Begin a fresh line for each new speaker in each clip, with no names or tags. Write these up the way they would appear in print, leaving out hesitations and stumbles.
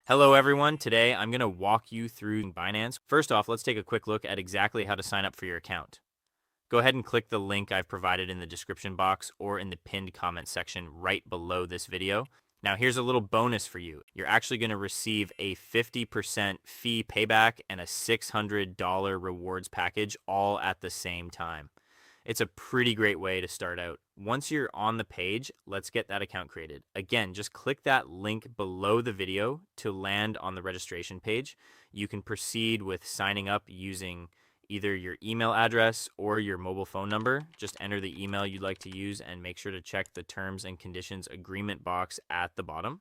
Hello everyone, today I'm going to walk you through Binance. First off, let's take a quick look at exactly how to sign up for your account. Go ahead and click the link I've provided in the description box or in the pinned comment section right below this video. Now here's a little bonus for you. You're actually going to receive a 50% fee payback and a $600 rewards package all at the same time. It's a pretty great way to start out. Once you're on the page, let's get that account created. Again, just click that link below the video to land on the registration page. You can proceed with signing up using either your email address or your mobile phone number. Just enter the email you'd like to use and make sure to check the terms and conditions agreement box at the bottom.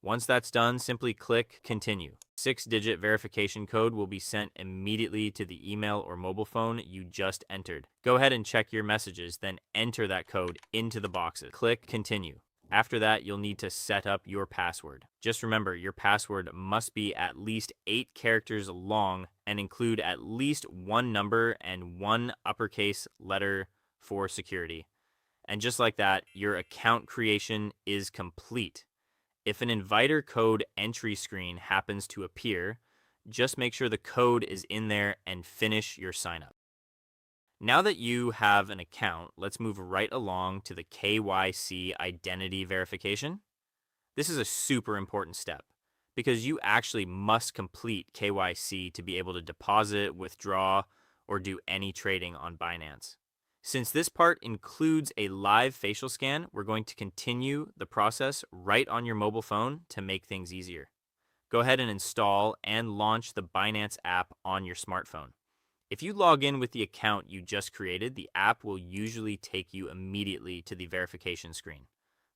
Once that's done, simply click Continue. 6-digit verification code will be sent immediately to the email or mobile phone you just entered. Go ahead and check your messages, then enter that code into the boxes. Click Continue. After that, you'll need to set up your password. Just remember, your password must be at least 8 characters long and include at least one number and one uppercase letter for security. And just like that, your account creation is complete. If an inviter code entry screen happens to appear, just make sure the code is in there and finish your signup. Now that you have an account, let's move right along to the KYC identity verification. This is a super important step because you actually must complete KYC to be able to deposit, withdraw, or do any trading on Binance. Since this part includes a live facial scan, we're going to continue the process right on your mobile phone to make things easier. Go ahead and install and launch the Binance app on your smartphone. If you log in with the account you just created, the app will usually take you immediately to the verification screen.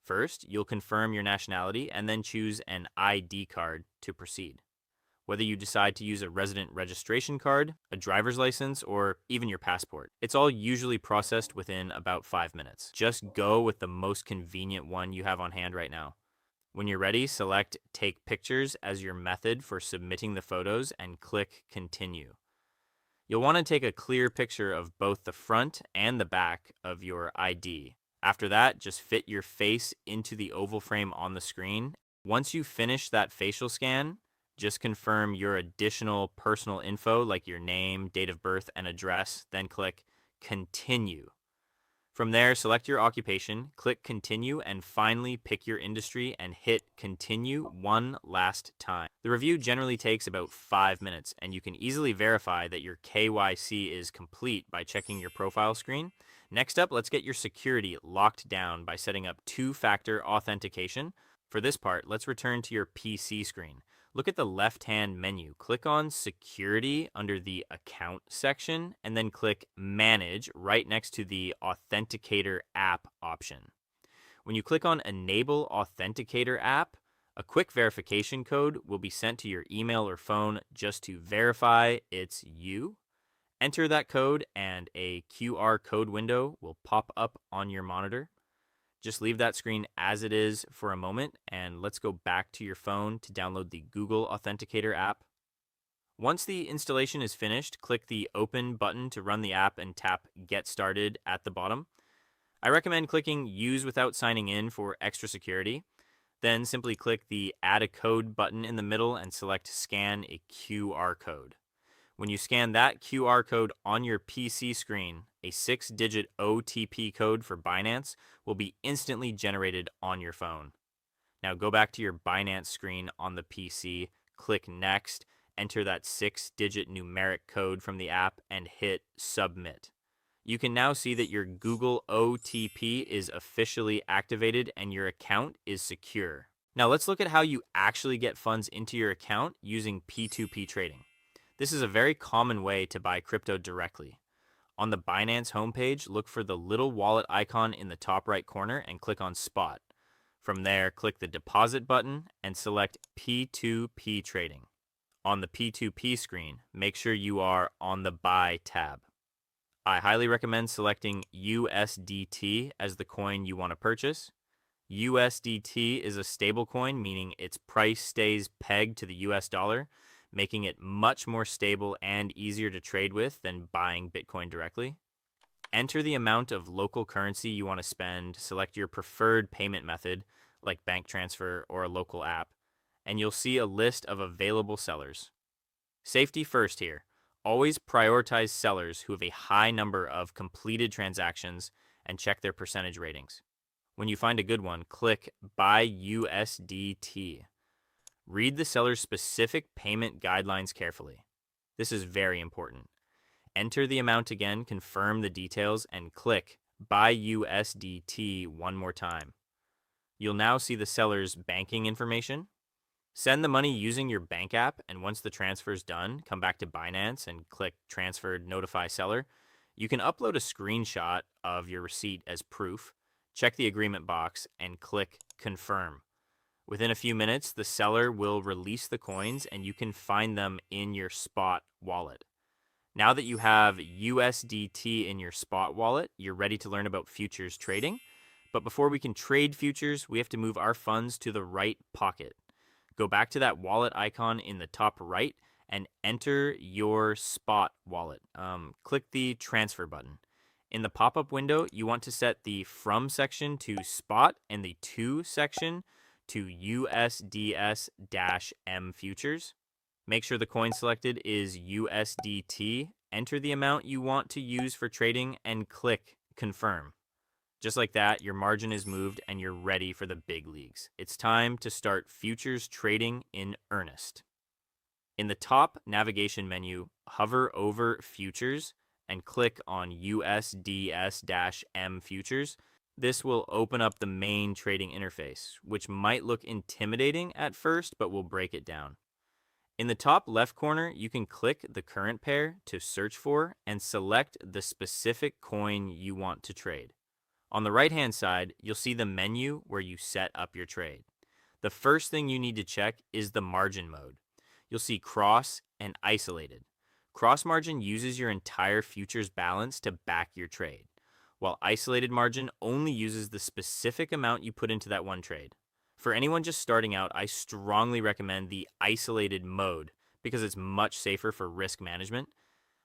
First, you'll confirm your nationality and then choose an ID card to proceed. Whether you decide to use a resident registration card, a driver's license, or even your passport, it's all usually processed within about 5 minutes. Just go with the most convenient one you have on hand right now. When you're ready, select Take Pictures as your method for submitting the photos and click Continue. You'll want to take a clear picture of both the front and the back of your ID. After that, just fit your face into the oval frame on the screen. Once you finish that facial scan, just confirm your additional personal info like your name, date of birth, and address, then click Continue. From there, select your occupation, click Continue, and finally pick your industry and hit Continue one last time. The review generally takes about 5 minutes, and you can easily verify that your KYC is complete by checking your profile screen. Next up, let's get your security locked down by setting up two-factor authentication. For this part, let's return to your PC screen. Look at the left-hand menu. Click on Security under the Account section, and then click Manage right next to the Authenticator app option. When you click on Enable Authenticator app, a quick verification code will be sent to your email or phone just to verify it's you. Enter that code, and a QR code window will pop up on your monitor. Just leave that screen as it is for a moment, and let's go back to your phone to download the Google Authenticator app. Once the installation is finished, click the Open button to run the app and tap Get Started at the bottom. I recommend clicking Use without signing in for extra security. Then simply click the Add a Code button in the middle and select Scan a QR code. When you scan that QR code on your PC screen, a 6-digit OTP code for Binance will be instantly generated on your phone. Now go back to your Binance screen on the PC, click Next, enter that 6-digit numeric code from the app, and hit Submit. You can now see that your Google OTP is officially activated and your account is secure. Now let's look at how you actually get funds into your account using P2P trading. This is a very common way to buy crypto directly. On the Binance homepage, look for the little wallet icon in the top right corner and click on Spot. From there, click the Deposit button and select P2P Trading. On the P2P screen, make sure you are on the Buy tab. I highly recommend selecting USDT as the coin you want to purchase. USDT is a stable coin, meaning its price stays pegged to the US dollar, making it much more stable and easier to trade with than buying Bitcoin directly. Enter the amount of local currency you want to spend, select your preferred payment method, like bank transfer or a local app, and you'll see a list of available sellers. Safety first here. Always prioritize sellers who have a high number of completed transactions and check their percentage ratings. When you find a good one, click Buy USDT. Read the seller's specific payment guidelines carefully. This is very important. Enter the amount again, confirm the details, and click Buy USDT one more time. You'll now see the seller's banking information. Send the money using your bank app, and once the transfer is done, come back to Binance and click Transferred Notify Seller. You can upload a screenshot of your receipt as proof, check the agreement box, and click Confirm. Within a few minutes, the seller will release the coins and you can find them in your spot wallet. Now that you have USDT in your spot wallet, you're ready to learn about futures trading. But before we can trade futures, we have to move our funds to the right pocket. Go back to that wallet icon in the top right and enter your spot wallet. Click the transfer button. In the pop-up window, you want to set the from section to spot and the to section to USDS-M futures. Make sure the coin selected is USDT. Enter the amount you want to use for trading and click confirm. Just like that, your margin is moved and you're ready for the big leagues. It's time to start futures trading in earnest. In the top navigation menu, hover over futures and click on USDS-M futures. This will open up the main trading interface, which might look intimidating at first, but we'll break it down. In the top left corner, you can click the current pair to search for and select the specific coin you want to trade. On the right-hand side, you'll see the menu where you set up your trade. The first thing you need to check is the margin mode. You'll see cross and isolated. Cross margin uses your entire futures balance to back your trade, while isolated margin only uses the specific amount you put into that one trade. For anyone just starting out, I strongly recommend the isolated mode because it's much safer for risk management.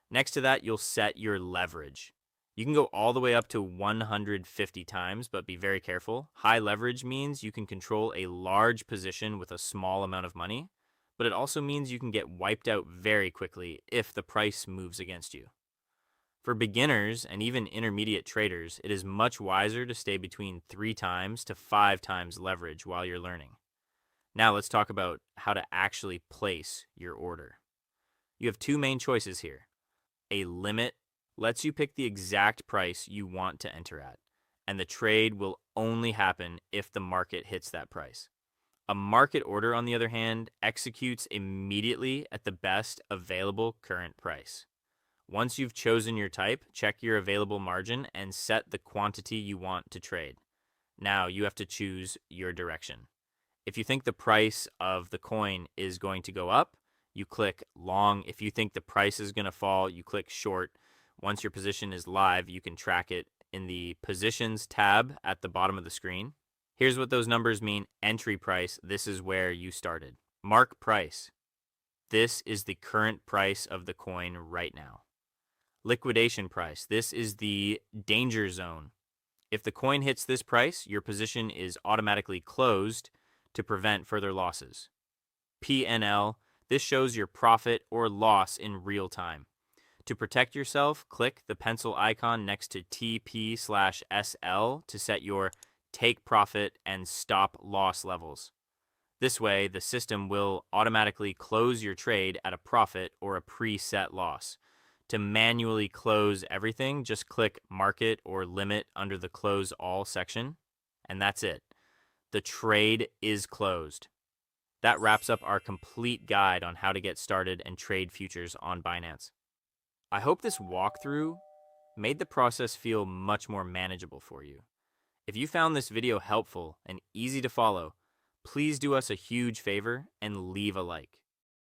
Next to that, you'll set your leverage. You can go all the way up to 150 times, but be very careful. High leverage means you can control a large position with a small amount of money, but it also means you can get wiped out very quickly if the price moves against you. For beginners and even intermediate traders, it is much wiser to stay between 3 times to 5 times leverage while you're learning. Now let's talk about how to actually place your order. You have 2 main choices here. A limit lets you pick the exact price you want to enter at, and the trade will only happen if the market hits that price. A market order, on the other hand, executes immediately at the best available current price. Once you've chosen your type, check your available margin and set the quantity you want to trade. Now you have to choose your direction. If you think the price of the coin is going to go up, you click long. If you think the price is going to fall, you click short. Once your position is live, you can track it in the Positions tab at the bottom of the screen. Here's what those numbers mean. Entry price, this is where you started. Mark price, this is the current price of the coin right now. Liquidation price, this is the danger zone. If the coin hits this price, your position is automatically closed to prevent further losses. P&L, this shows your profit or loss in real time. To protect yourself, click the pencil icon next to TP/SL to set your take profit and stop loss levels. This way, the system will automatically close your trade at a profit or a preset loss. To manually close everything, just click Market or Limit under the Close All section, and that's it. The trade is closed. That wraps up our complete guide on how to get started and trade futures on Binance. I hope this walkthrough made the process feel much more manageable for you. If you found this video helpful and easy to follow, please do us a huge favor and leave a like.